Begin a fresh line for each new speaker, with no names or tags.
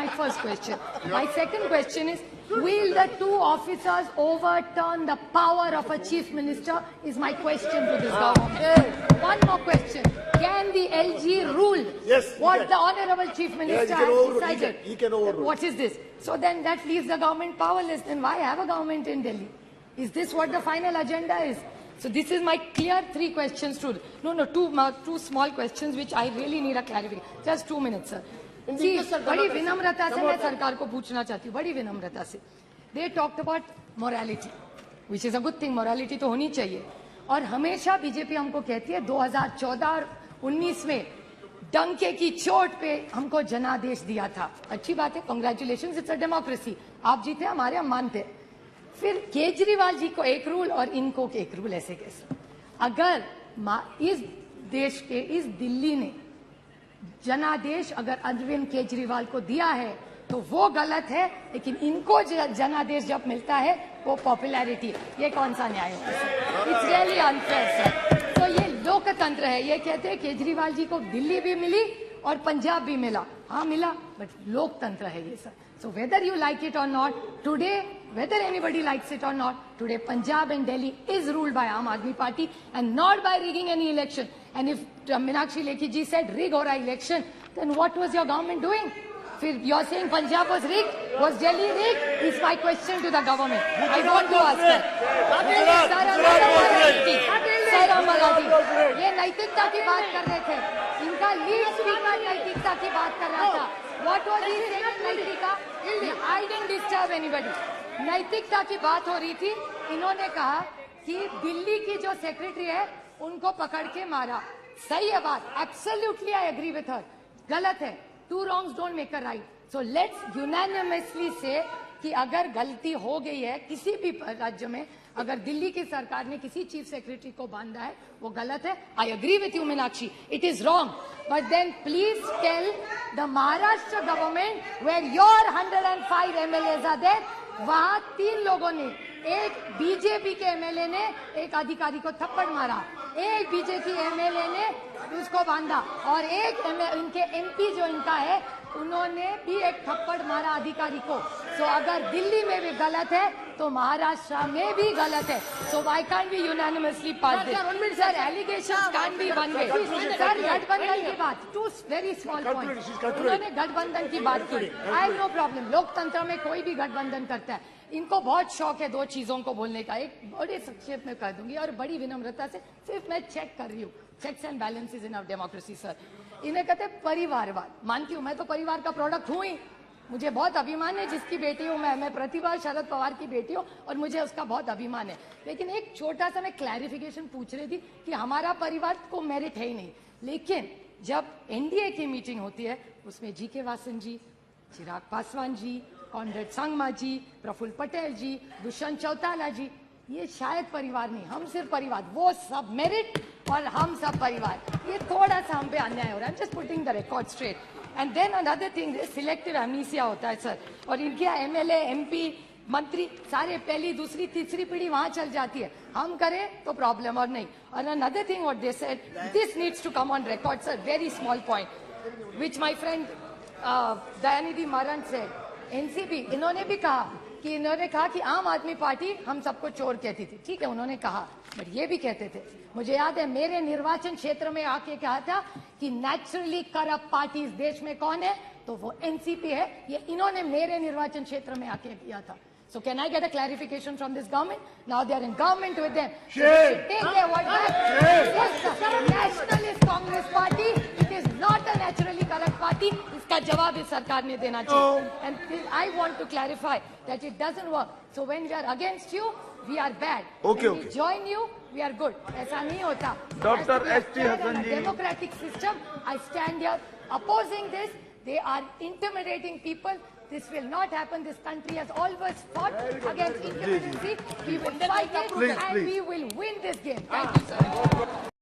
my first question. My second question is, will the two officers overturn the power of a chief minister? Is my question to this government. One more question. Can the LG rule what the honorable chief minister has decided?
He can overrule.
What is this? So then that leaves the government powerless. Then why have a government in Delhi? Is this what the final agenda is? So this is my clear three questions to two small questions which I really need a clarification. Just 2 minutes, sir. See, बड़ी विनम्रता से मैं सरकार को पूछना चाहती हूँ, बड़ी विनम्रता से. They talked about morality, which is a good thing. Morality तो होनी चाहिए. और हमेशा बीजेपी हमको कहती है 2014 और 19 में डंके की चोट पे हमको जनादेश दिया था. अच्छी बात है, कांग्रेचुलेशंस, इट्स अ डेमोक्रेसी. आप जीते, हमारे हम मानते हैं. फिर केजरीवाल जी को एक रूल और इनको एक रूल, ऐसे कैसे? अगर इस देश के, इस दिल्ली ने जनादेश अगर अरविंद केजरीवाल को दिया है तो वो गलत है, लेकिन इनको जनादेश जब मिलता है वो पॉपुलैरिटी. ये कौन सा न्याय होता है? It's really unfair sir. तो ये लोकतंत्र है. ये कहते हैं केजरीवाल जी को दिल्ली भी मिली और पंजाब भी मिला. हाँ मिला, बट लोकतंत्र है ये sir. So whether you like it or not, today, whether anybody likes it or not, today Punjab and Delhi is ruled by Aam Aadmi Party and not by rigging any election. And if Meenakshi Lekhi ji said rig or election, then what was your government doing? You're saying Punjab was rigged? Was Delhi rigged? Is my question to the government. I want to ask her. Sir Malati, ये नैतिकता की बात कर रहे थे. इनका lead speaker नैतिकता की बात कर रहा था. What was he saying? नैतिकता? I didn't disturb anybody. नैतिकता की बात हो रही थी. इन्होंने कहा कि दिल्ली की जो सेक्रेटरी है उनको पकड़ के मारा. सही है बात. Absolutely I agree with her. गलत है. Two wrongs don't make a right. So let's unanimously say कि अगर गलती हो गई है किसी भी राज्य में, अगर दिल्ली की सरकार ने किसी चीफ सेक्रेटरी को बांधा है वो गलत है. I agree with you, Meenakshi. It is wrong. But then please tell the Maharashtra government where your 105 MLAs are there, वहाँ 3 लोगों ने, एक बीजेपी के एमएलए ने एक अधिकारी को थप्पड़ मारा, एक बीजेपी एमएलए ने उसको बांधा और एक इनके एमपी जो इनका है उन्होंने भी एक थप्पड़ मारा अधिकारी को. सो अगर दिल्ली में भी गलत है तो महाराष्ट्र में भी गलत है. So why can't be unanimously pass this? Sir allegations can't be one way. Sir गठबंधन की बात, 2 वेरी स्मॉल पॉइंट्स. उन्होंने गठबंधन की बात की. I have no problem. लोकतंत्र में कोई भी गठबंधन करता है. इनको बहुत शौक है 2 चीजों को बोलने का. एक बड़े संक्षेप में कर दूंगी और बड़ी विनम्रता से सिर्फ मैं चेक कर रही हूँ. Checks and balances in our democracy sir. इन्हें कहते हैं परिवारवाद. मानती हूँ, मैं तो परिवार का प्रोडक्ट हूँ ही. मुझे बहुत अभिमान है जिसकी बेटी हूँ मैं प्रतिभा शरद पवार की बेटी हूँ और मुझे उसका बहुत अभिमान है. लेकिन एक छोटा सा मैं क्लैरिफिकेशन पूछ रही थी कि हमारा परिवार को मेरिट है ही नहीं. लेकिन जब एनडीए की मीटिंग होती है उसमें जीके वासन जी, चिराग पासवान जी, कॉनरेड संगमा जी, प्रफुल्ल पटेल जी, दुष्यंत चौटाला जी, ये शायद परिवार नहीं, हम सिर्फ परिवार. वो सब मेरिट और हम सब परिवार. ये थोड़ा सा हम पे अन्याय हो रहा है. Just putting the record straight. And then another thing, selective amnesia होता है सर. और इनके एमएलए, एमपी, मंत्री सारे पहली, दूसरी, तीसरी पीढ़ी वहां चल जाती है. हम करें तो प्रॉब्लम और नहीं. और another thing what they said, this needs to come on record sir. Very small point which my friend Dayanidhi Maran से एनसीपी, इन्होंने भी कहा कि आम आदमी पार्टी हम सबको चोर कहती थी. ठीक है, उन्होंने कहा, बट ये भी कहते थे, मुझे याद है मेरे निर्वाचन क्षेत्र में आके कहा था कि नेचुरली करप्ट पार्टी इस देश में कौन है तो वो एनसीपी है. ये इन्होंने मेरे निर्वाचन क्षेत्र में आके किया था. So can I get a clarification from this government? Now they are in government with them. Take their word back. Nationalist Congress Party, it is not a naturally corrupt party. इसका जवाब इस सरकार ने देना चाहिए. And I want to clarify that it doesn't work. So when we are against you, we are bad.
Okay,
when we join you, we are good. ऐसा नहीं होता.
Dr. S.T. Hasan ji.
Democratic system. I stand here opposing this. They are intimidating people. This will not happen. This country has always fought against intimidacy. We will fight it and we will win this game. Thank you, sir.